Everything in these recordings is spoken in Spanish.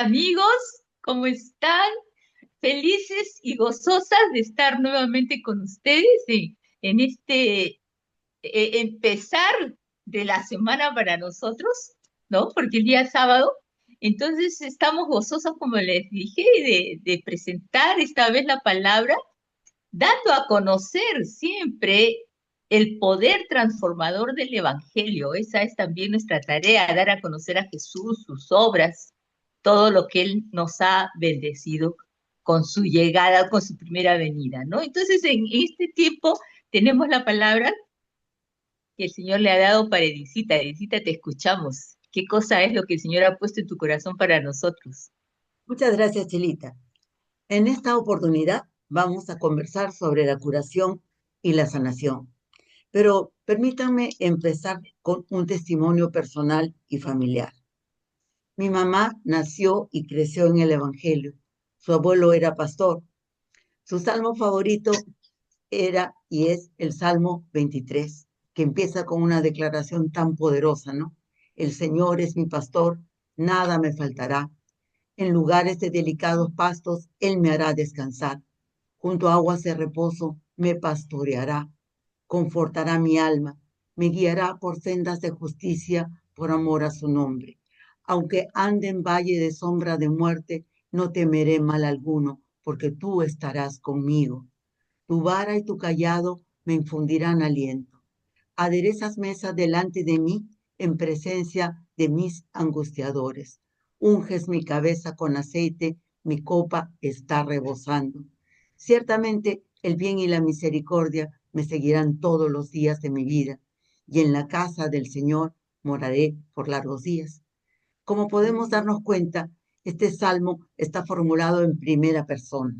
Amigos, ¿cómo están? Felices y gozosas de estar nuevamente con ustedes en este empezar de la semana para nosotros, ¿no? Porque el día sábado, entonces estamos gozosos, como les dije, de presentar esta vez la palabra, dando a conocer siempre el poder transformador del Evangelio. Esa es también nuestra tarea, dar a conocer a Jesús, sus obras, todo lo que Él nos ha bendecido con su llegada, con su primera venida, ¿no? Entonces, en este tiempo tenemos la palabra que el Señor le ha dado para Edicita. Edicita, te escuchamos. ¿Qué cosa es lo que el Señor ha puesto en tu corazón para nosotros? Muchas gracias, Chelita. En esta oportunidad vamos a conversar sobre la curación y la sanación. Pero permítanme empezar con un testimonio personal y familiar. Mi mamá nació y creció en el Evangelio. Su abuelo era pastor. Su salmo favorito era y es el Salmo 23, que empieza con una declaración tan poderosa, ¿no? El Señor es mi pastor, nada me faltará. En lugares de delicados pastos, Él me hará descansar. Junto a aguas de reposo, me pastoreará. Confortará mi alma. Me guiará por sendas de justicia, por amor a su nombre. Aunque ande en valle de sombra de muerte, no temeré mal alguno, porque tú estarás conmigo. Tu vara y tu cayado me infundirán aliento. Aderezas mesa delante de mí en presencia de mis angustiadores. Unges mi cabeza con aceite, mi copa está rebosando. Ciertamente el bien y la misericordia me seguirán todos los días de mi vida, y en la casa del Señor moraré por largos días. Como podemos darnos cuenta, este salmo está formulado en primera persona,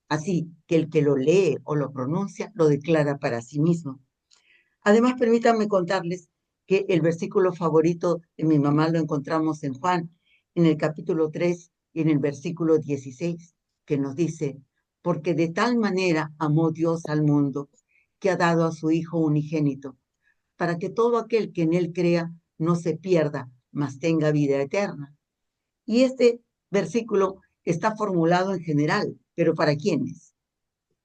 así que el que lo lee o lo pronuncia lo declara para sí mismo. Además, permítanme contarles que el versículo favorito de mi mamá lo encontramos en Juan, en el capítulo 3 y en el versículo 16, que nos dice, porque de tal manera amó Dios al mundo, que ha dado a su Hijo unigénito, para que todo aquel que en él crea no se pierda, mas tenga vida eterna. Y este versículo está formulado en general, pero ¿para quiénes?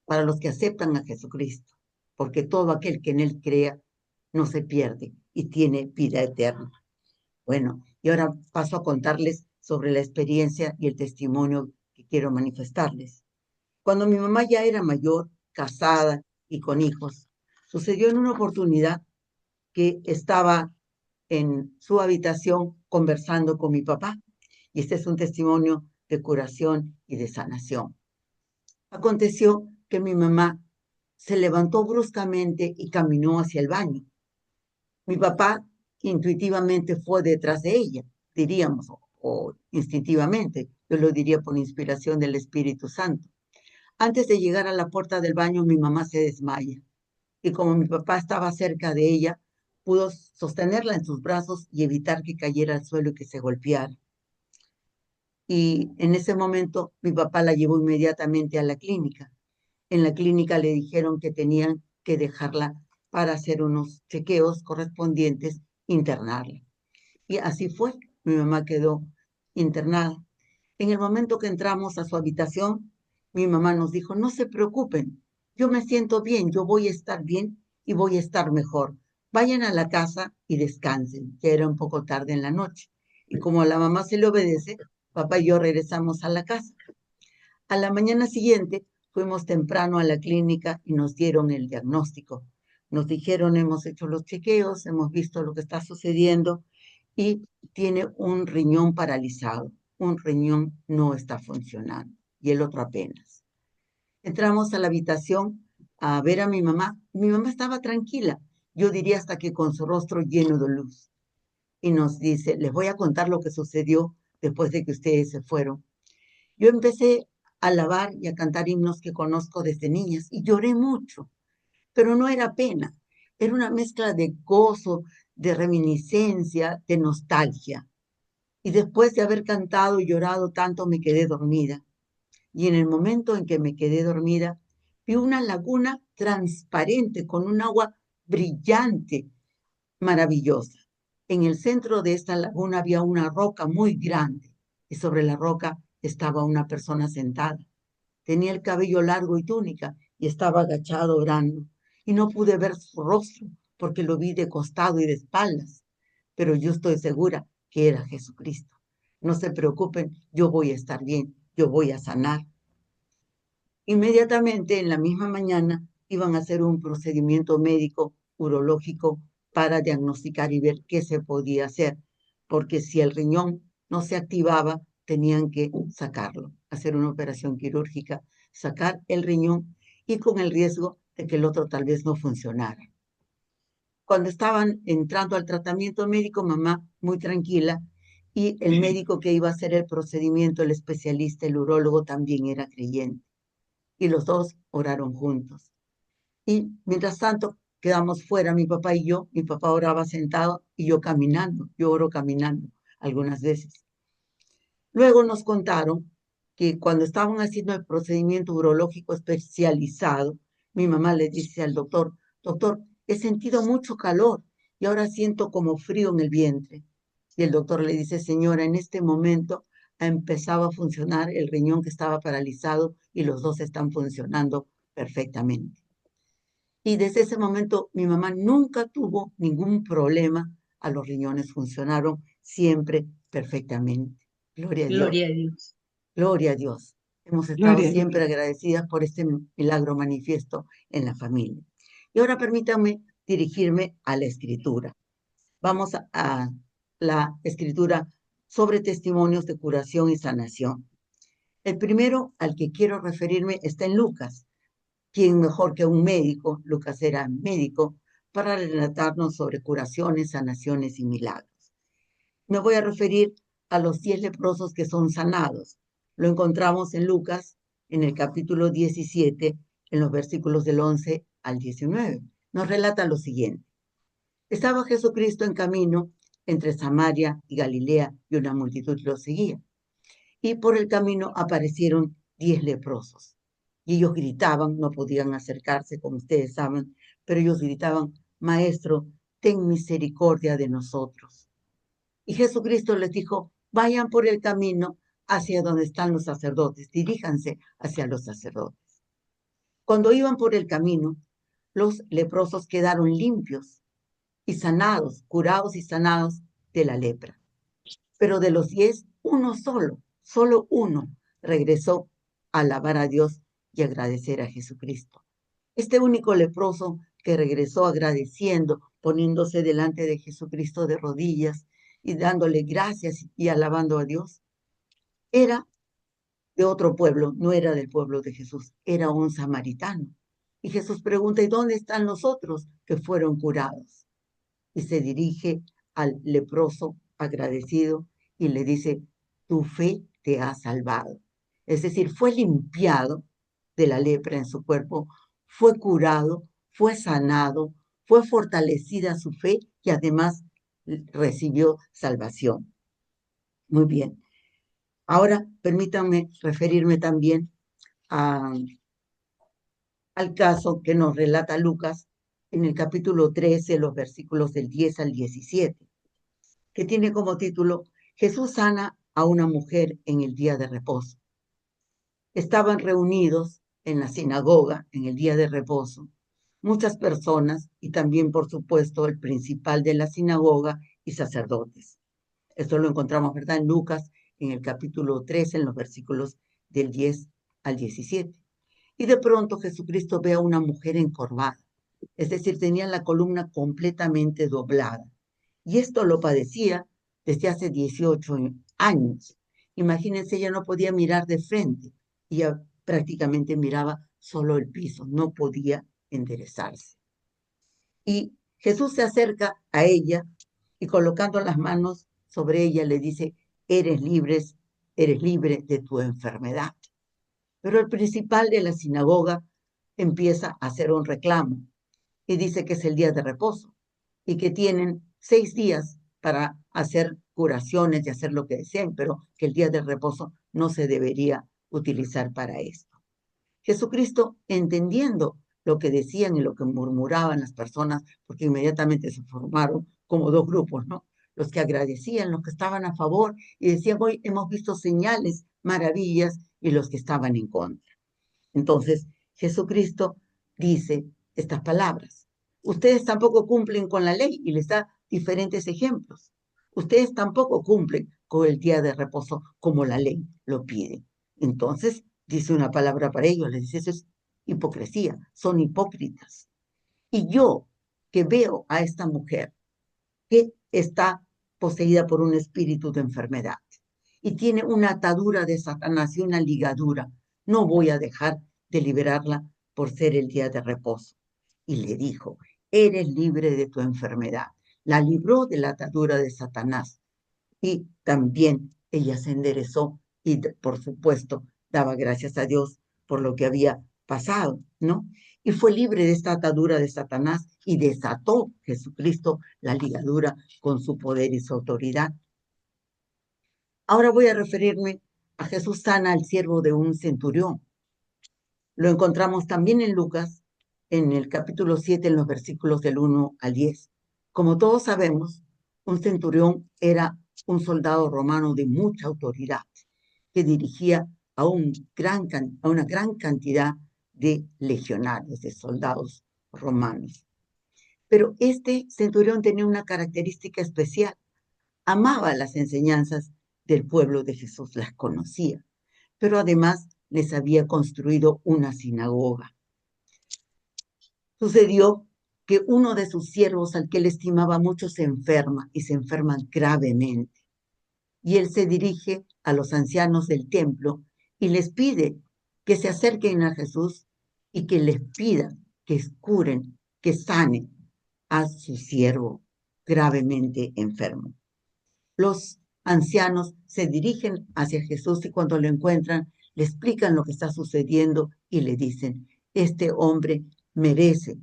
Para los que aceptan a Jesucristo, porque todo aquel que en él crea no se pierde y tiene vida eterna. Bueno, y ahora paso a contarles sobre la experiencia y el testimonio que quiero manifestarles. Cuando mi mamá ya era mayor, casada y con hijos, sucedió en una oportunidad que estaba en su habitación conversando con mi papá. Y este es un testimonio de curación y de sanación. Aconteció que mi mamá se levantó bruscamente y caminó hacia el baño. Mi papá intuitivamente fue detrás de ella, diríamos, o instintivamente, yo lo diría por inspiración del Espíritu Santo. Antes de llegar a la puerta del baño, mi mamá se desmaya y como mi papá estaba cerca de ella, pudo sostenerla en sus brazos y evitar que cayera al suelo y que se golpeara. Y en ese momento mi papá la llevó inmediatamente a la clínica. En la clínica le dijeron que tenían que dejarla para hacer unos chequeos correspondientes, internarla. Y así fue. Mi mamá quedó internada. En el momento que entramos a su habitación, mi mamá nos dijo, no se preocupen, yo me siento bien, yo voy a estar bien y voy a estar mejor. Vayan a la casa y descansen. Ya era un poco tarde en la noche. Y como a la mamá se le obedece, papá y yo regresamos a la casa. A la mañana siguiente fuimos temprano a la clínica y nos dieron el diagnóstico. Nos dijeron, hemos hecho los chequeos, hemos visto lo que está sucediendo y tiene un riñón paralizado. Un riñón no está funcionando y el otro apenas. Entramos a la habitación a ver a mi mamá. Mi mamá estaba tranquila, yo diría hasta que con su rostro lleno de luz. Y nos dice, les voy a contar lo que sucedió después de que ustedes se fueron. Yo empecé a alabar y a cantar himnos que conozco desde niñas y lloré mucho, pero no era pena, era una mezcla de gozo, de reminiscencia, de nostalgia. Y después de haber cantado y llorado tanto, me quedé dormida. Y en el momento en que me quedé dormida, vi una laguna transparente con un agua brillante, maravillosa. En el centro de esta laguna había una roca muy grande. y sobre la roca estaba una persona sentada. Tenía el cabello largo y túnica y estaba agachado orando. Y no pude ver su rostro porque lo vi de costado y de espaldas. Pero yo estoy segura que era Jesucristo. No se preocupen, yo voy a estar bien, yo voy a sanar. Inmediatamente, en la misma mañana, iban a hacer un procedimiento médico urológico para diagnosticar y ver qué se podía hacer, porque si el riñón no se activaba, tenían que sacarlo, hacer una operación quirúrgica, sacar el riñón y con el riesgo de que el otro tal vez no funcionara. Cuando estaban entrando al tratamiento médico, mamá muy tranquila, y el médico que iba a hacer el procedimiento, el especialista, el urólogo, también era creyente y los dos oraron juntos. Y mientras tanto, quedamos fuera, mi papá y yo. Mi papá oraba sentado y yo caminando. Yo oro caminando algunas veces. Luego nos contaron que cuando estaban haciendo el procedimiento urológico especializado, mi mamá le dice al doctor, doctor, he sentido mucho calor y ahora siento como frío en el vientre. Y el doctor le dice, señora, en este momento ha empezado a funcionar el riñón que estaba paralizado y los dos están funcionando perfectamente. Y desde ese momento mi mamá nunca tuvo ningún problema, a los riñones funcionaron siempre perfectamente. Gloria a Dios. Gloria a Dios. Gloria a Dios. Hemos estado Gloria a Dios. siempre agradecidas por este milagro manifiesto en la familia. Y ahora permítanme dirigirme a la escritura. Vamos a la escritura sobre testimonios de curación y sanación. El primero al que quiero referirme está en Lucas. ¿Quién mejor que un médico? Lucas era médico para relatarnos sobre curaciones, sanaciones y milagros. Me voy a referir a los 10 leprosos que son sanados. Lo encontramos en Lucas, en el capítulo 17, en los versículos del 11 al 19. Nos relata lo siguiente. Estaba Jesucristo en camino entre Samaria y Galilea y una multitud lo seguía. Y por el camino aparecieron 10 leprosos. Y ellos gritaban, no podían acercarse, como ustedes saben, pero ellos gritaban, Maestro, ten misericordia de nosotros. Y Jesucristo les dijo, vayan por el camino hacia donde están los sacerdotes, diríjanse hacia los sacerdotes. Cuando iban por el camino, los leprosos quedaron limpios y sanados, curados y sanados de la lepra. Pero de los 10, uno solo uno, regresó a alabar a Dios y agradecer a Jesucristo. Este único leproso que regresó agradeciendo, poniéndose delante de Jesucristo de rodillas y dándole gracias y alabando a Dios, era de otro pueblo, no era del pueblo de Jesús, era un samaritano. Y Jesús pregunta, ¿y dónde están los otros que fueron curados? Y se dirige al leproso agradecido y le dice, tu fe te ha salvado. Es decir, fue limpiado de la lepra en su cuerpo, fue curado, fue sanado, fue fortalecida su fe y además recibió salvación. Muy bien. Ahora permítanme referirme también a, al caso que nos relata Lucas en el capítulo 13, los versículos del 10 al 17, que tiene como título Jesús sana a una mujer en el día de reposo. Estaban reunidos en la sinagoga en el día de reposo muchas personas y también, por supuesto, el principal de la sinagoga y sacerdotes. Esto lo encontramos, ¿verdad?, en Lucas, en el capítulo 13, en los versículos del 10 al 17. Y de pronto Jesucristo ve a una mujer encorvada, es decir, tenía la columna completamente doblada. Y esto lo padecía desde hace 18 años. Imagínense, ella no podía mirar de frente, ella prácticamente miraba solo el piso, no podía enderezarse. Y Jesús se acerca a ella y colocando las manos sobre ella le dice, eres libre de tu enfermedad. Pero el principal de la sinagoga empieza a hacer un reclamo y dice que es el día de reposo y que tienen 6 días para hacer curaciones y hacer lo que deseen, pero que el día de reposo no se debería utilizar para esto. Jesucristo, entendiendo lo que decían y lo que murmuraban las personas, porque inmediatamente se formaron como 2 grupos, ¿no? los que agradecían, los que estaban a favor y decían, hoy hemos visto señales, maravillas, y los que estaban en contra. Entonces, Jesucristo dice estas palabras. Ustedes tampoco cumplen con la ley y les da diferentes ejemplos. Ustedes tampoco cumplen con el día de reposo como la ley lo pide. Entonces, dice una palabra para ellos, les dice, eso es hipocresía, son hipócritas. Y yo que veo a esta mujer que está poseída por un espíritu de enfermedad y tiene una atadura de Satanás y una ligadura, no voy a dejar de liberarla por ser el día de reposo. Y le dijo, eres libre de tu enfermedad. La libró de la atadura de Satanás y también ella se enderezó y, por supuesto, daba gracias a Dios por lo que había pasado, ¿no? Y fue libre de esta atadura de Satanás y desató Jesucristo la ligadura con su poder y su autoridad. Ahora voy a referirme a Jesús sana al siervo de un centurión. Lo encontramos también en Lucas, en el capítulo 7, en los versículos del 1 al 10. Como todos sabemos, un centurión era un soldado romano de mucha autoridad que dirigía a una gran cantidad de legionarios, de soldados romanos. Pero este centurión tenía una característica especial. Amaba las enseñanzas del pueblo de Jesús, las conocía, pero además les había construido una sinagoga. Sucedió que uno de sus siervos, al que él estimaba mucho, se enferma y se enferma gravemente. Y él se dirige a los ancianos del templo y les pide que se acerquen a Jesús y que les pida que curen, que sanen a su siervo gravemente enfermo. Los ancianos se dirigen hacia Jesús y cuando lo encuentran, le explican lo que está sucediendo y le dicen, este hombre merece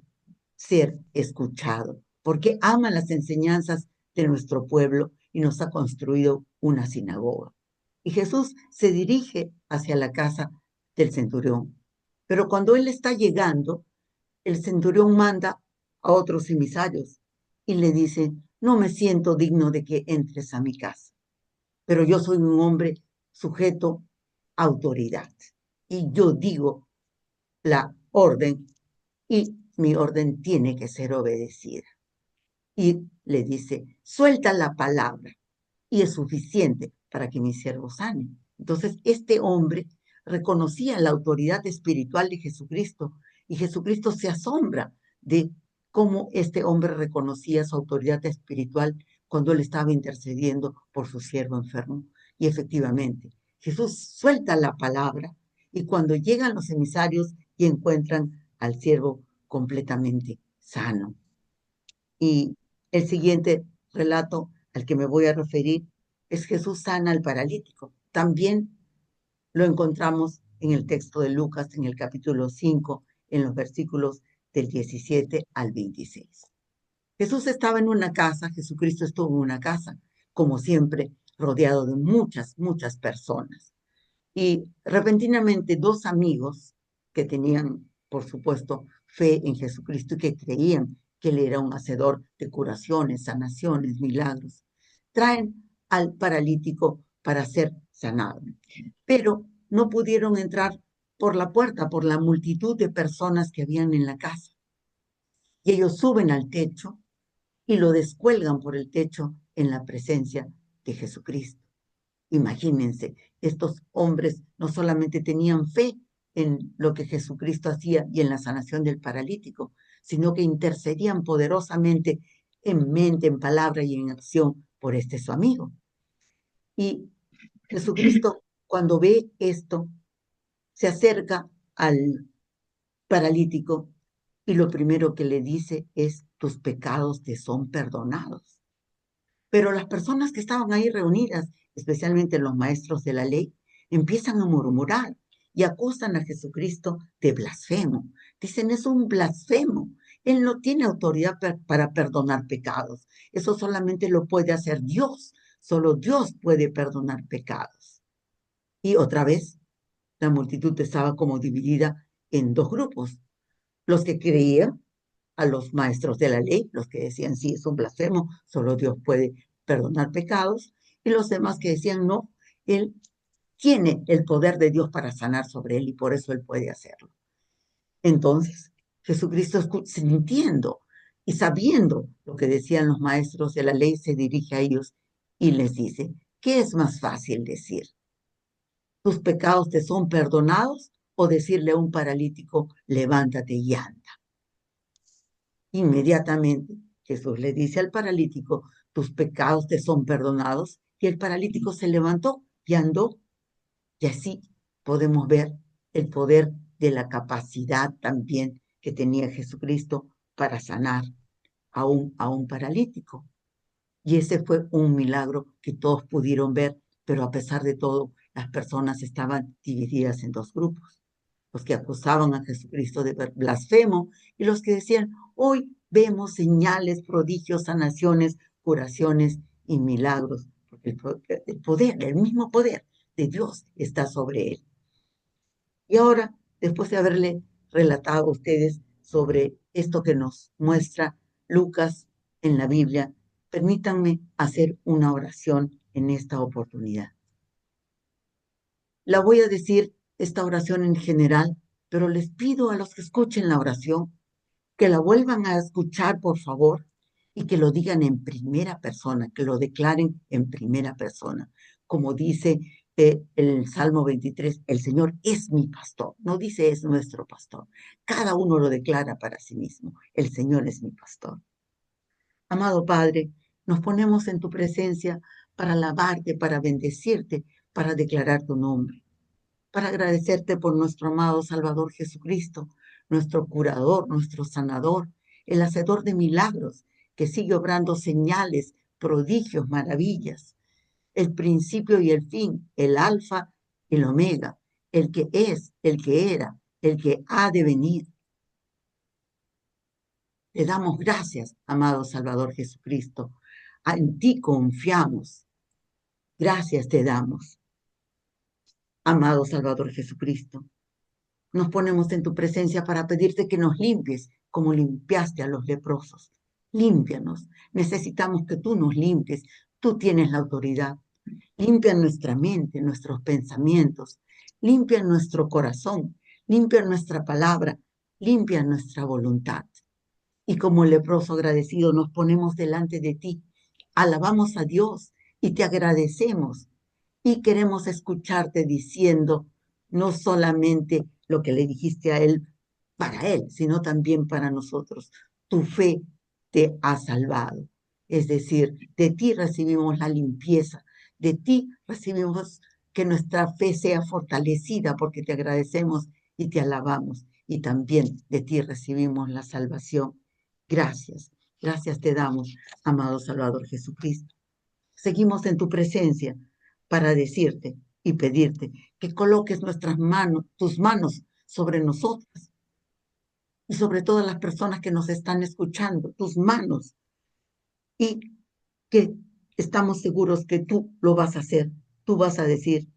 ser escuchado, porque ama las enseñanzas de nuestro pueblo y nos ha construido una sinagoga. Y Jesús se dirige hacia la casa del centurión. Pero cuando él está llegando, el centurión manda a otros emisarios y le dice, no me siento digno de que entres a mi casa, pero yo soy un hombre sujeto a autoridad y yo digo la orden y mi orden tiene que ser obedecida. Y le dice, suelta la palabra y es suficiente para que mi siervo sane. Entonces, este hombre reconocía la autoridad espiritual de Jesucristo y Jesucristo se asombra de cómo este hombre reconocía su autoridad espiritual cuando él estaba intercediendo por su siervo enfermo. Y efectivamente, Jesús suelta la palabra y cuando llegan los emisarios y encuentran al siervo completamente sano. Y el siguiente relato al que me voy a referir es Jesús sana al paralítico. También lo encontramos en el texto de Lucas, en el capítulo 5, en los versículos del 17 al 26. Jesús estaba en una casa, Jesucristo estuvo en una casa, como siempre, rodeado de muchas, muchas personas. Y repentinamente dos amigos que tenían, por supuesto, fe en Jesucristo y que creían que él era un hacedor de curaciones, sanaciones, milagros, traen al paralítico para ser sanado. Pero no pudieron entrar por la puerta, por la multitud de personas que habían en la casa. Y ellos suben al techo y lo descuelgan por el techo en la presencia de Jesucristo. Imagínense, estos hombres no solamente tenían fe en lo que Jesucristo hacía y en la sanación del paralítico, sino que intercedían poderosamente en mente, en palabra y en acción por este su amigo. Y Jesucristo, cuando ve esto, se acerca al paralítico y lo primero que le dice es, tus pecados te son perdonados. Pero las personas que estaban ahí reunidas, especialmente los maestros de la ley, empiezan a murmurar y acusan a Jesucristo de blasfemo. Dicen, es un blasfemo. Él no tiene autoridad para perdonar pecados. Eso solamente lo puede hacer Dios. Solo Dios puede perdonar pecados. Y otra vez, la multitud estaba como dividida en dos grupos. Los que creían a los maestros de la ley, los que decían, sí, es un blasfemo, solo Dios puede perdonar pecados, y los demás que decían, no, Él tiene el poder de Dios para sanar sobre él y por eso él puede hacerlo. Entonces, Jesucristo, sintiendo y sabiendo lo que decían los maestros de la ley, se dirige a ellos y les dice, ¿qué es más fácil decir? ¿Tus pecados te son perdonados? O decirle a un paralítico, levántate y anda. Inmediatamente Jesús le dice al paralítico, tus pecados te son perdonados, y el paralítico se levantó y andó. Y así podemos ver el poder de la capacidad también que tenía Jesucristo para sanar a un paralítico. Y ese fue un milagro que todos pudieron ver, pero a pesar de todo, las personas estaban divididas en dos grupos. Los que acusaban a Jesucristo de blasfemo y los que decían, hoy vemos señales, prodigios, sanaciones, curaciones y milagros, porque el poder, el mismo poder de Dios está sobre él. Y ahora, después de haberle relatado a ustedes sobre esto que nos muestra Lucas en la Biblia, permítanme hacer una oración en esta oportunidad. La voy a decir esta oración en general, pero les pido a los que escuchen la oración que la vuelvan a escuchar, por favor, y que lo digan en primera persona, que lo declaren en primera persona. Como dice el Salmo 23, el Señor es mi pastor, no dice es nuestro pastor. Cada uno lo declara para sí mismo, el Señor es mi pastor. Amado Padre, nos ponemos en tu presencia para alabarte, para bendecirte, para declarar tu nombre, para agradecerte por nuestro amado Salvador Jesucristo, nuestro curador, nuestro sanador, el hacedor de milagros, que sigue obrando señales, prodigios, maravillas, el principio y el fin, el alfa y el omega, el que es, el que era, el que ha de venir. Te damos gracias, amado Salvador Jesucristo. En ti confiamos. Gracias te damos, amado Salvador Jesucristo. Nos ponemos en tu presencia para pedirte que nos limpies como limpiaste a los leprosos. Límpianos. Necesitamos que tú nos limpies. Tú tienes la autoridad. Limpia nuestra mente, nuestros pensamientos. Limpia nuestro corazón. Limpia nuestra palabra. Limpia nuestra voluntad. Y como leproso agradecido nos ponemos delante de ti. Alabamos a Dios y te agradecemos. Y queremos escucharte diciendo no solamente lo que le dijiste a él para él, sino también para nosotros. Tu fe te ha salvado. Es decir, de ti recibimos la limpieza, de ti recibimos que nuestra fe sea fortalecida porque te agradecemos y te alabamos. Y también de ti recibimos la salvación. Gracias, gracias te damos, amado Salvador Jesucristo. Seguimos en tu presencia para decirte y pedirte que coloques nuestras manos, tus manos sobre nosotras y sobre todas las personas que nos están escuchando, tus manos, y que estamos seguros que tú lo vas a hacer. Tú vas a decir,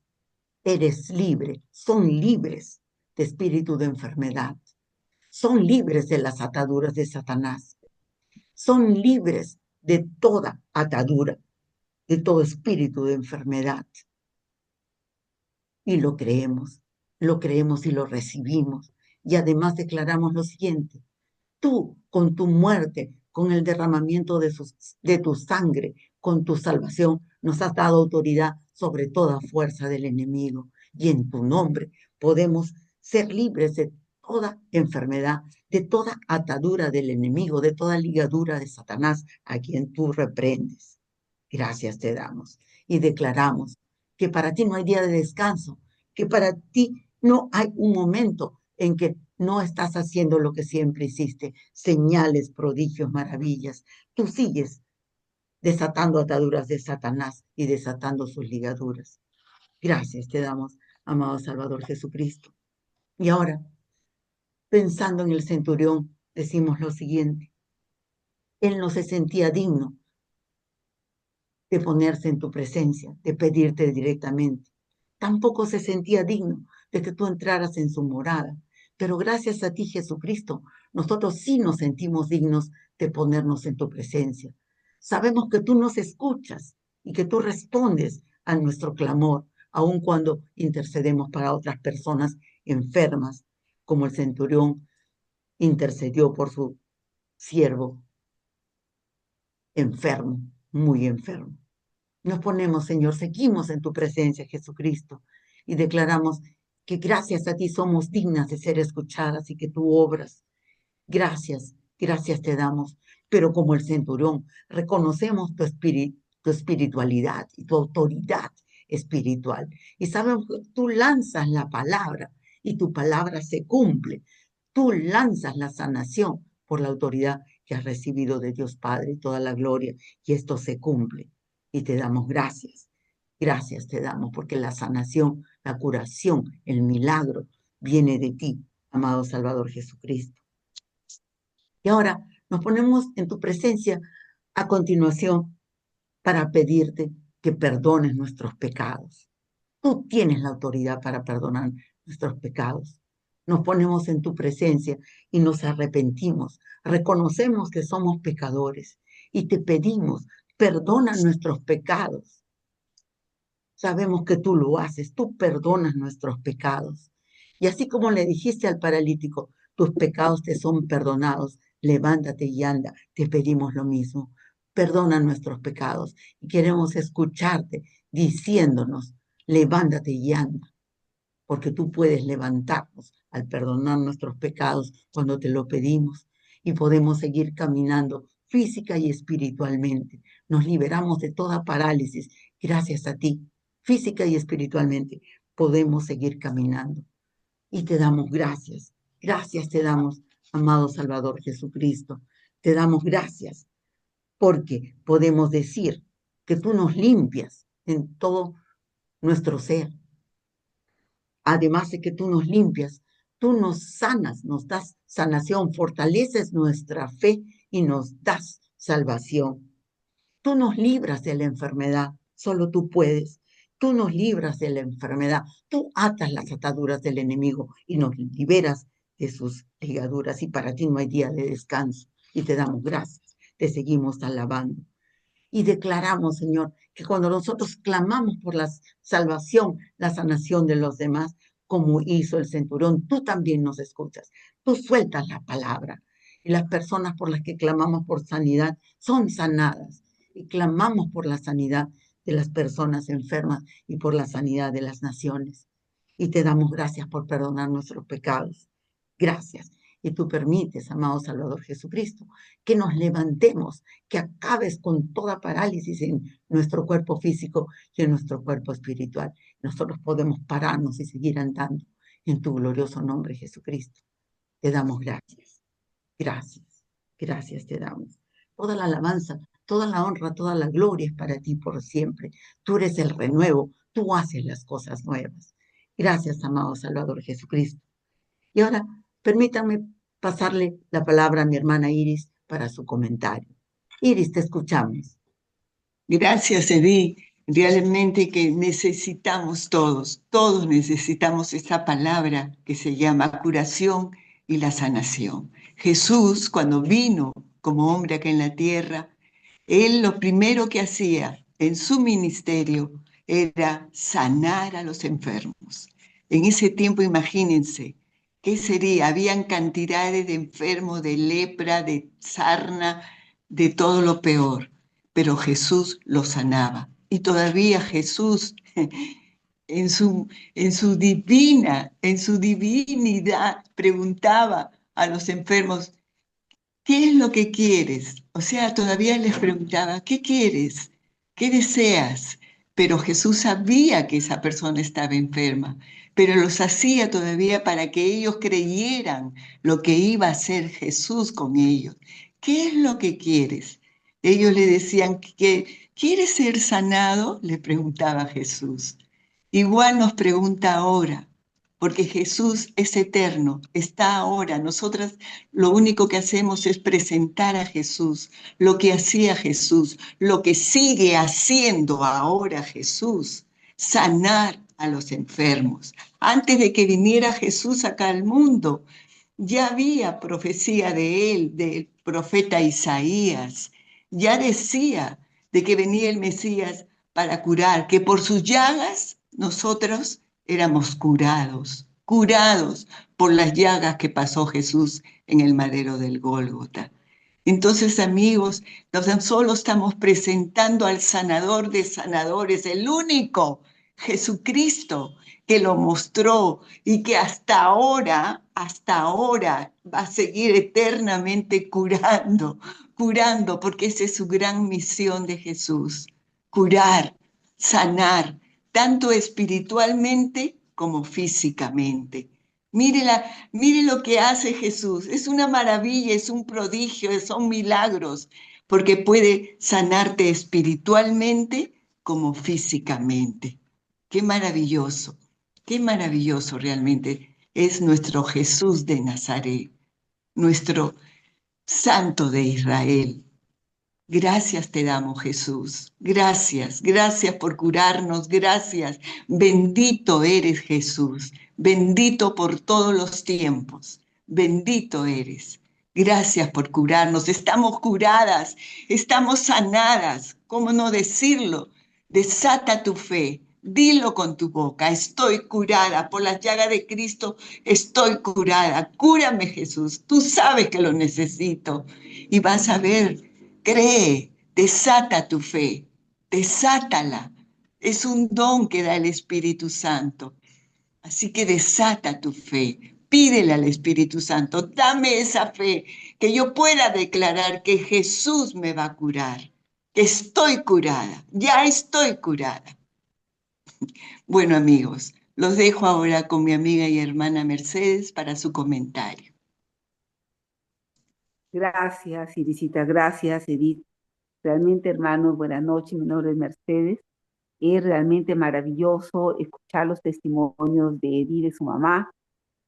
eres libre, son libres de espíritu de enfermedad, son libres de las ataduras de Satanás, son libres de toda atadura, de todo espíritu de enfermedad. Y lo creemos y lo recibimos. Y además declaramos lo siguiente, tú con tu muerte, con el derramamiento de tu sangre, con tu salvación, nos has dado autoridad sobre toda fuerza del enemigo. Y en tu nombre podemos ser libres de toda enfermedad, de toda atadura del enemigo, de toda ligadura de Satanás, a quien tú reprendes. Gracias te damos y declaramos que para ti no hay día de descanso, que para ti no hay un momento en que no estás haciendo lo que siempre hiciste, señales, prodigios, maravillas. Tú sigues desatando ataduras de Satanás y desatando sus ligaduras. Gracias te damos, amado Salvador Jesucristo. Y ahora, pensando en el centurión, decimos lo siguiente. Él no se sentía digno de ponerse en tu presencia, de pedirte directamente. Tampoco se sentía digno de que tú entraras en su morada. Pero gracias a ti, Jesucristo, nosotros sí nos sentimos dignos de ponernos en tu presencia. Sabemos que tú nos escuchas y que tú respondes a nuestro clamor, aun cuando intercedemos para otras personas enfermas, como el centurión intercedió por su siervo enfermo, muy enfermo. Nos ponemos, Señor, seguimos en tu presencia, Jesucristo, y declaramos que gracias a ti somos dignas de ser escuchadas y que tú obras. Gracias, gracias te damos. Pero como el centurión, reconocemos tu espiritualidad y tu autoridad espiritual. Y sabemos que tú lanzas la palabra y tu palabra se cumple. Tú lanzas la sanación por la autoridad que has recibido de Dios Padre y toda la gloria. Y esto se cumple. Y te damos gracias. Gracias te damos porque la sanación, la curación, el milagro viene de ti, amado Salvador Jesucristo. Y ahora nos ponemos en tu presencia a continuación para pedirte que perdones nuestros pecados. Tú tienes la autoridad para perdonar nuestros pecados. Nos ponemos en tu presencia y nos arrepentimos. Reconocemos que somos pecadores y te pedimos, perdona nuestros pecados. Sabemos que tú lo haces, tú perdonas nuestros pecados. Y así como le dijiste al paralítico, tus pecados te son perdonados, levántate y anda, te pedimos lo mismo. Perdona nuestros pecados y queremos escucharte diciéndonos, levántate y anda, porque tú puedes levantarnos al perdonar nuestros pecados cuando te lo pedimos y podemos seguir caminando física y espiritualmente. Nos liberamos de toda parálisis gracias a ti, física y espiritualmente. Podemos seguir caminando y te damos gracias. Gracias te damos, amado Salvador Jesucristo. Te damos gracias porque podemos decir que tú nos limpias en todo nuestro ser. Además de que tú nos limpias, tú nos sanas, nos das sanación, fortaleces nuestra fe y nos das salvación. Tú nos libras de la enfermedad, solo tú puedes. Tú nos libras de la enfermedad, tú atas las ataduras del enemigo y nos liberas de sus ligaduras y para ti no hay día de descanso y te damos gracias, te seguimos alabando. Y declaramos, Señor, que cuando nosotros clamamos por la salvación, la sanación de los demás, como hizo el centurión, tú también nos escuchas. Tú sueltas la palabra. Y las personas por las que clamamos por sanidad son sanadas. Y clamamos por la sanidad de las personas enfermas y por la sanidad de las naciones. Y te damos gracias por perdonar nuestros pecados. Gracias. Y tú permites, amado Salvador Jesucristo, que nos levantemos, que acabes con toda parálisis en nuestro cuerpo físico y en nuestro cuerpo espiritual. Nosotros podemos pararnos y seguir andando en tu glorioso nombre, Jesucristo. Te damos gracias, gracias, gracias te damos. Toda la alabanza, toda la honra, toda la gloria es para ti por siempre. Tú eres el renuevo, tú haces las cosas nuevas. Gracias, amado Salvador Jesucristo. Y ahora, permítanme pasarle la palabra a mi hermana Iris para su comentario. Iris, te escuchamos. Gracias, Edith. Realmente que necesitamos todos necesitamos esta palabra que se llama curación y la sanación. Jesús, cuando vino como hombre acá en la tierra, él lo primero que hacía en su ministerio era sanar a los enfermos. En ese tiempo, imagínense, ¿qué sería? Habían cantidades de enfermos, de lepra, de sarna, de todo lo peor, pero Jesús los sanaba. Y todavía Jesús, en su divinidad, preguntaba a los enfermos, ¿qué es lo que quieres? O sea, todavía les preguntaba, ¿qué quieres? ¿Qué deseas? Pero Jesús sabía que esa persona estaba enferma, pero los hacía todavía para que ellos creyeran lo que iba a hacer Jesús con ellos. ¿Qué es lo que quieres? Ellos le decían, ¿quieres ser sanado? Le preguntaba Jesús. Igual nos pregunta ahora, porque Jesús es eterno, está ahora. Nosotras lo único que hacemos es presentar a Jesús, lo que hacía Jesús, lo que sigue haciendo ahora Jesús, sanar a los enfermos. Antes de que viniera Jesús acá al mundo, ya había profecía de él, del profeta Isaías. ya decía de que venía el Mesías para curar, que por sus llagas nosotros éramos curados, curados por las llagas que pasó Jesús en el madero del Gólgota. Entonces, amigos, no tan solo estamos presentando al sanador de sanadores, el único Jesucristo que lo mostró y que hasta ahora va a seguir eternamente curando, curando, porque esa es su gran misión de Jesús, curar, sanar, tanto espiritualmente como físicamente. Mire lo que hace Jesús. Es una maravilla, es un prodigio, son milagros, porque puede sanarte espiritualmente como físicamente. Qué maravilloso realmente es nuestro Jesús de Nazaret, nuestro Santo de Israel. Gracias te damos, Jesús. Gracias, gracias por curarnos, gracias. Bendito eres, Jesús. Bendito por todos los tiempos. Bendito eres. Gracias por curarnos. Estamos curadas, estamos sanadas. ¿Cómo no decirlo? Desata tu fe. Dilo con tu boca. Estoy curada. Por las llagas de Cristo estoy curada. Cúrame, Jesús. Tú sabes que lo necesito. Y vas a ver. Cree, desata tu fe, desátala. Es un don que da el Espíritu Santo. Así que desata tu fe, pídele al Espíritu Santo, dame esa fe, que yo pueda declarar que Jesús me va a curar, que estoy curada, ya estoy curada. Bueno, amigos, los dejo ahora con mi amiga y hermana Mercedes para su comentario. Gracias, Irisita, gracias, Edith. Realmente, hermanos, buenas noches, mi nombre es Mercedes. Es realmente maravilloso escuchar los testimonios de Edith y de su mamá,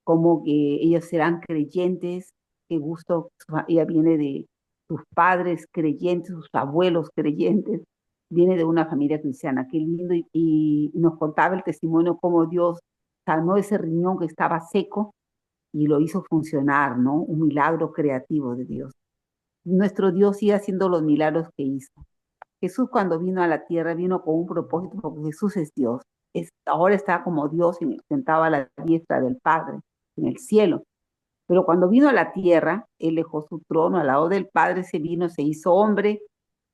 como que ellos serán creyentes. Qué gusto, ella viene de sus padres creyentes, sus abuelos creyentes, viene de una familia cristiana. Qué lindo, y nos contaba el testimonio cómo Dios sanó ese riñón que estaba seco y lo hizo funcionar, ¿no? Un milagro creativo de Dios. Nuestro Dios sigue haciendo los milagros que hizo. Jesús, cuando vino a la tierra, vino con un propósito, porque Jesús es Dios. Ahora está como Dios sentado a la diestra del Padre en el cielo. Pero cuando vino a la tierra, Él dejó su trono al lado del Padre, se vino, se hizo hombre,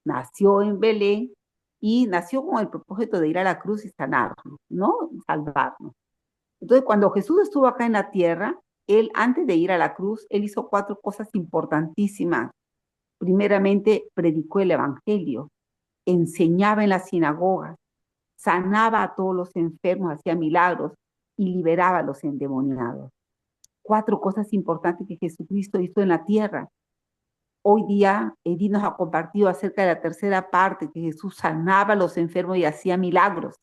nació en Belén y nació con el propósito de ir a la cruz y sanarnos, ¿no? Salvarnos. Entonces, cuando Jesús estuvo acá en la tierra, Él, antes de ir a la cruz, Él hizo 4 cosas importantísimas. Primeramente, predicó el Evangelio, enseñaba en las sinagogas, sanaba a todos los enfermos, hacía milagros y liberaba a los endemoniados. 4 cosas importantes que Jesucristo hizo en la tierra. Hoy día, Edith nos ha compartido acerca de la tercera parte, que Jesús sanaba a los enfermos y hacía milagros,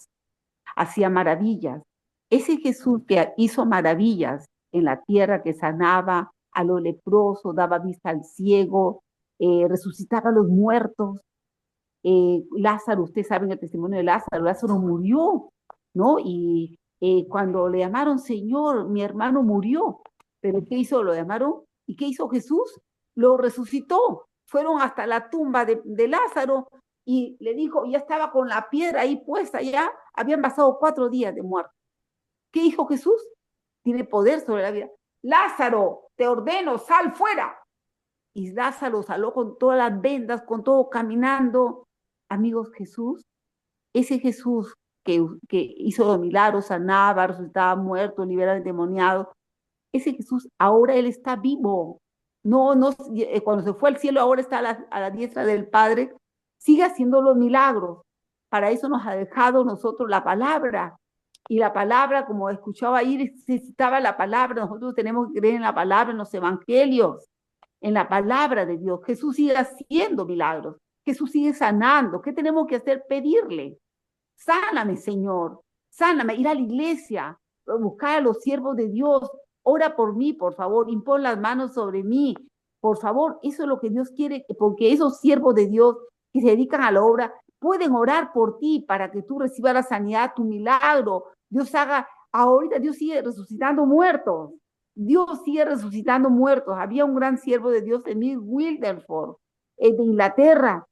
hacía maravillas. Ese Jesús que hizo maravillas en la tierra, que sanaba a los leprosos, daba vista al ciego, resucitaba a los muertos. Lázaro, ustedes saben el testimonio de Lázaro, Lázaro murió, ¿no? Y cuando le llamaron, Señor, mi hermano murió, pero ¿qué hizo? Lo llamaron, ¿y qué hizo Jesús? Lo resucitó. Fueron hasta la tumba de Lázaro y le dijo, ya estaba con la piedra ahí puesta, ya habían pasado 4 días de muerte. ¿Qué dijo Jesús? Tiene poder sobre la vida. Lázaro, te ordeno, sal fuera. Y Lázaro salió con todas las vendas, con todo caminando. Amigos, Jesús, ese Jesús que hizo los milagros, sanaba, resucitaba muerto, liberaba endemoniado, ese Jesús ahora Él está vivo. No, cuando se fue al cielo, ahora está a la diestra del Padre, sigue haciendo los milagros. Para eso nos ha dejado nosotros la palabra. Y la palabra, como escuchaba ahí, necesitaba la palabra. Nosotros tenemos que creer en la palabra, en los evangelios, en la palabra de Dios. Jesús sigue haciendo milagros. Jesús sigue sanando. ¿Qué tenemos que hacer? Pedirle. Sáname, Señor. Sáname. Ir a la iglesia. Buscar a los siervos de Dios. Ora por mí, por favor. Impon las manos sobre mí. Por favor, eso es lo que Dios quiere, porque esos siervos de Dios que se dedican a la obra pueden orar por ti para que tú recibas la sanidad, tu milagro. Dios haga, ahorita Dios sigue resucitando muertos. Dios sigue resucitando muertos. Había un gran siervo de Dios, Emil Wilberforce, de Inglaterra.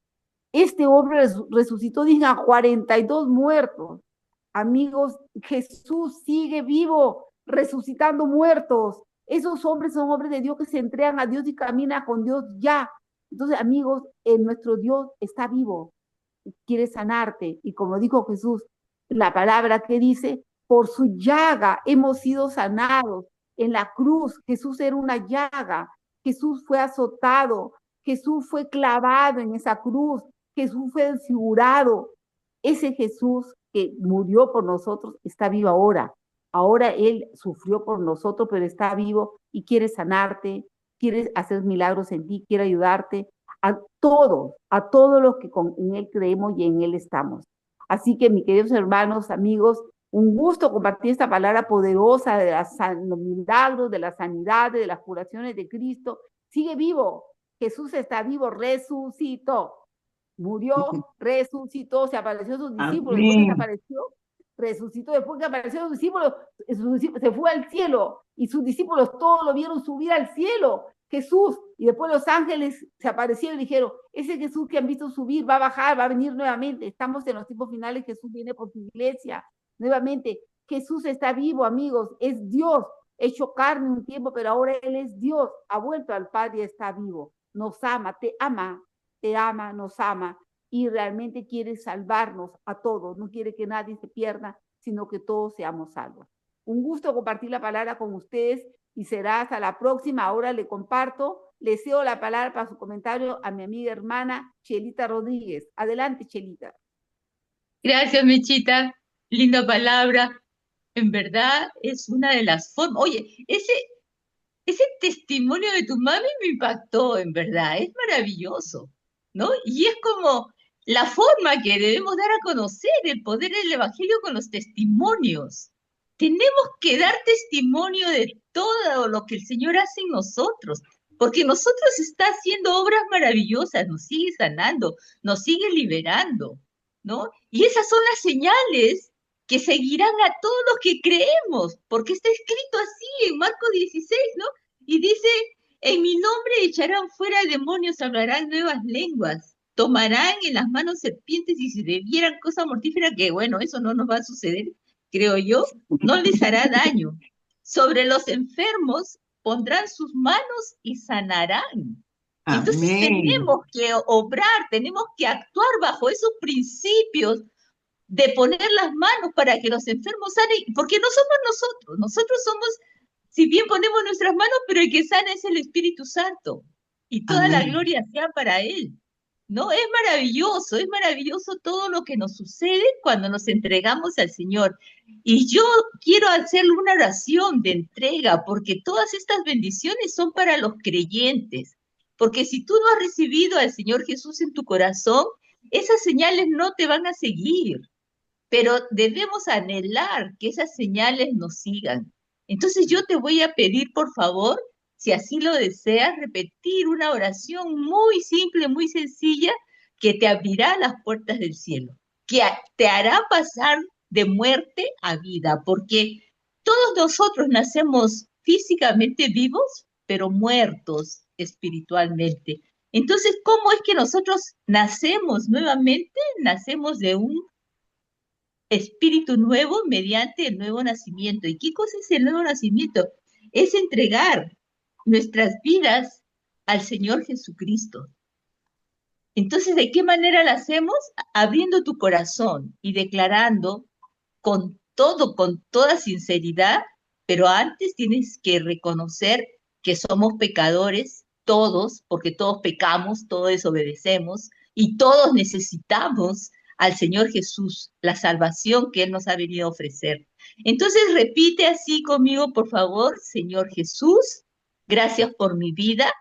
Este hombre resucitó, digan, 42 muertos. Amigos, Jesús sigue vivo, resucitando muertos. Esos hombres son hombres de Dios que se entregan a Dios y caminan con Dios ya. Entonces, amigos, nuestro Dios está vivo, quiere sanarte. Y como dijo Jesús, la palabra que dice, por su llaga hemos sido sanados. En la cruz, Jesús era una llaga. Jesús fue azotado. Jesús fue clavado en esa cruz. Jesús fue desfigurado. Ese Jesús que murió por nosotros está vivo ahora. Ahora Él sufrió por nosotros, pero está vivo y quiere sanarte, quiere hacer milagros en ti, quiere ayudarte a todos los que en Él creemos y en Él estamos. Así que, mis queridos hermanos, amigos, un gusto compartir esta palabra poderosa de los milagros, de la sanidad, de las curaciones de Cristo. Sigue vivo. Jesús está vivo, resucitó. Murió, resucitó, se apareció a sus discípulos, después desapareció, resucitó, después que apareció a sus discípulos, se fue al cielo y sus discípulos todos lo vieron subir al cielo, Jesús, y después los ángeles se aparecieron y dijeron, ese Jesús que han visto subir va a bajar, va a venir nuevamente, estamos en los tiempos finales, Jesús viene por su iglesia, nuevamente, Jesús está vivo, amigos, es Dios, hecho carne un tiempo, pero ahora Él es Dios, ha vuelto al Padre y está vivo, nos ama, nos ama y realmente quiere salvarnos a todos, no quiere que nadie se pierda, sino que todos seamos salvos. Un gusto compartir la palabra con ustedes y será hasta la próxima. Ahora le comparto, le cedo la palabra para su comentario a mi amiga hermana Chelita Rodríguez. Adelante, Chelita. Gracias, Mechita. Linda palabra. En verdad es una de las formas. Oye, ese testimonio de tu mami me impactó, en verdad. Es maravilloso, ¿no? Y es como la forma que debemos dar a conocer el poder del Evangelio con los testimonios. Tenemos que dar testimonio de todo lo que el Señor hace en nosotros, porque nosotros está haciendo obras maravillosas, nos sigue sanando, nos sigue liberando, ¿no? Y esas son las señales que seguirán a todos los que creemos, porque está escrito así en Marcos 16, ¿no? Y dice, en mi nombre echarán fuera demonios, hablarán nuevas lenguas, tomarán en las manos serpientes y si bebieran cosa mortífera, que bueno, eso no nos va a suceder, creo yo, no les hará daño. Sobre los enfermos pondrán sus manos y sanarán. Entonces tenemos que obrar, tenemos que actuar bajo esos principios de poner las manos para que los enfermos sanen, porque no somos nosotros somos, si bien ponemos nuestras manos, pero el que sana es el Espíritu Santo, y toda la gloria sea para Él. No, es maravilloso todo lo que nos sucede cuando nos entregamos al Señor. Y yo quiero hacerle una oración de entrega, porque todas estas bendiciones son para los creyentes. Porque si tú no has recibido al Señor Jesús en tu corazón, esas señales no te van a seguir, pero debemos anhelar que esas señales nos sigan. Entonces yo te voy a pedir, por favor, si así lo deseas, repetir una oración muy simple, muy sencilla, que te abrirá las puertas del cielo, que te hará pasar de muerte a vida, porque todos nosotros nacemos físicamente vivos, pero muertos espiritualmente. Entonces, ¿cómo es que nosotros nacemos nuevamente? Nacemos de un espíritu nuevo mediante el nuevo nacimiento. ¿Y qué cosa es el nuevo nacimiento? Es entregar nuestras vidas al Señor Jesucristo. Entonces, ¿de qué manera lo hacemos? Abriendo tu corazón y declarando con todo, con toda sinceridad, pero antes tienes que reconocer que somos pecadores, todos, porque todos pecamos, todos desobedecemos y todos necesitamos al Señor Jesús, la salvación que Él nos ha venido a ofrecer. Entonces repite así conmigo, por favor: Señor Jesús, gracias por mi vida,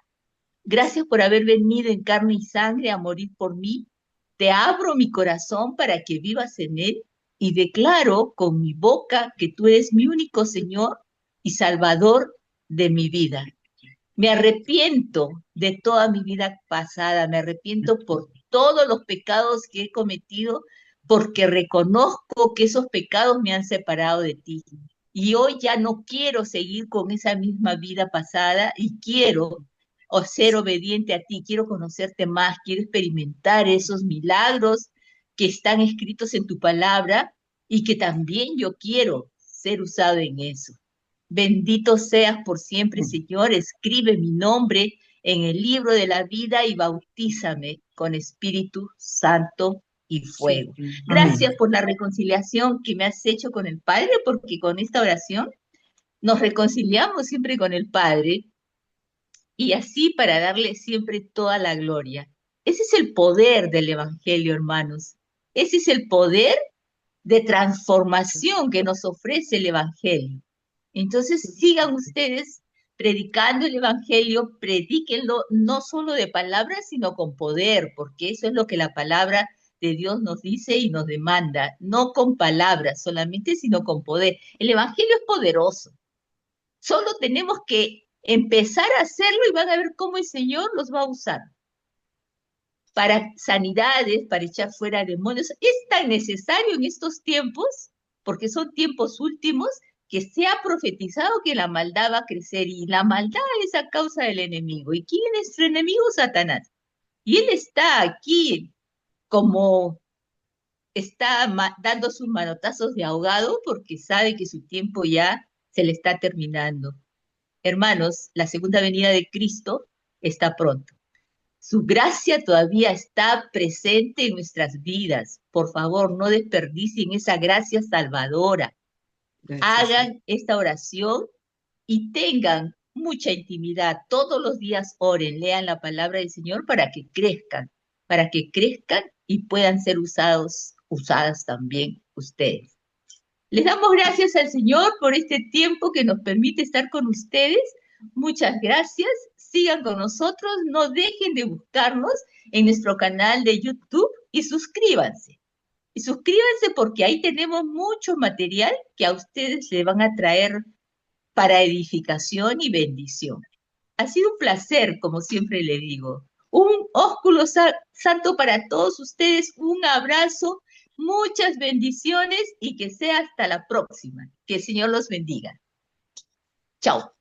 gracias por haber venido en carne y sangre a morir por mí. Te abro mi corazón para que vivas en él y declaro con mi boca que tú eres mi único Señor y Salvador de mi vida. Me arrepiento de toda mi vida pasada, me arrepiento por todos los pecados que he cometido, porque reconozco que esos pecados me han separado de ti. Y hoy ya no quiero seguir con esa misma vida pasada y quiero o ser obediente a ti, quiero conocerte más, quiero experimentar esos milagros que están escritos en tu palabra y que también yo quiero ser usado en eso. Bendito seas por siempre, Señor, escribe mi nombre en el libro de la vida y bautízame con Espíritu Santo y fuego. Gracias por la reconciliación que me has hecho con el Padre, porque con esta oración nos reconciliamos siempre con el Padre y así para darle siempre toda la gloria. Ese es el poder del Evangelio, hermanos. Ese es el poder de transformación que nos ofrece el Evangelio. Entonces sigan ustedes predicando el Evangelio, predíquenlo no solo de palabras, sino con poder, porque eso es lo que la palabra de Dios nos dice y nos demanda, no con palabras solamente, sino con poder. El Evangelio es poderoso. Solo tenemos que empezar a hacerlo y van a ver cómo el Señor los va a usar para sanidades, para echar fuera demonios. Es tan necesario en estos tiempos, porque son tiempos últimos, que se ha profetizado que la maldad va a crecer y la maldad es a causa del enemigo. ¿Y quién es nuestro enemigo? Satanás. Y él está aquí como está dando sus manotazos de ahogado porque sabe que su tiempo ya se le está terminando. Hermanos, la segunda venida de Cristo está pronto. Su gracia todavía está presente en nuestras vidas. Por favor, no desperdicien esa gracia salvadora. Gracias. Hagan esta oración y tengan mucha intimidad. Todos los días oren, lean la palabra del Señor para que crezcan y puedan ser usadas también ustedes. Les damos gracias al Señor por este tiempo que nos permite estar con ustedes. Muchas gracias. Sigan con nosotros. No dejen de buscarnos en nuestro canal de YouTube y suscríbanse. Y suscríbanse porque ahí tenemos mucho material que a ustedes les van a traer para edificación y bendición. Ha sido un placer, como siempre le digo. Un ósculo santo para todos ustedes. Un abrazo. Muchas bendiciones y que sea hasta la próxima. Que el Señor los bendiga. Chao.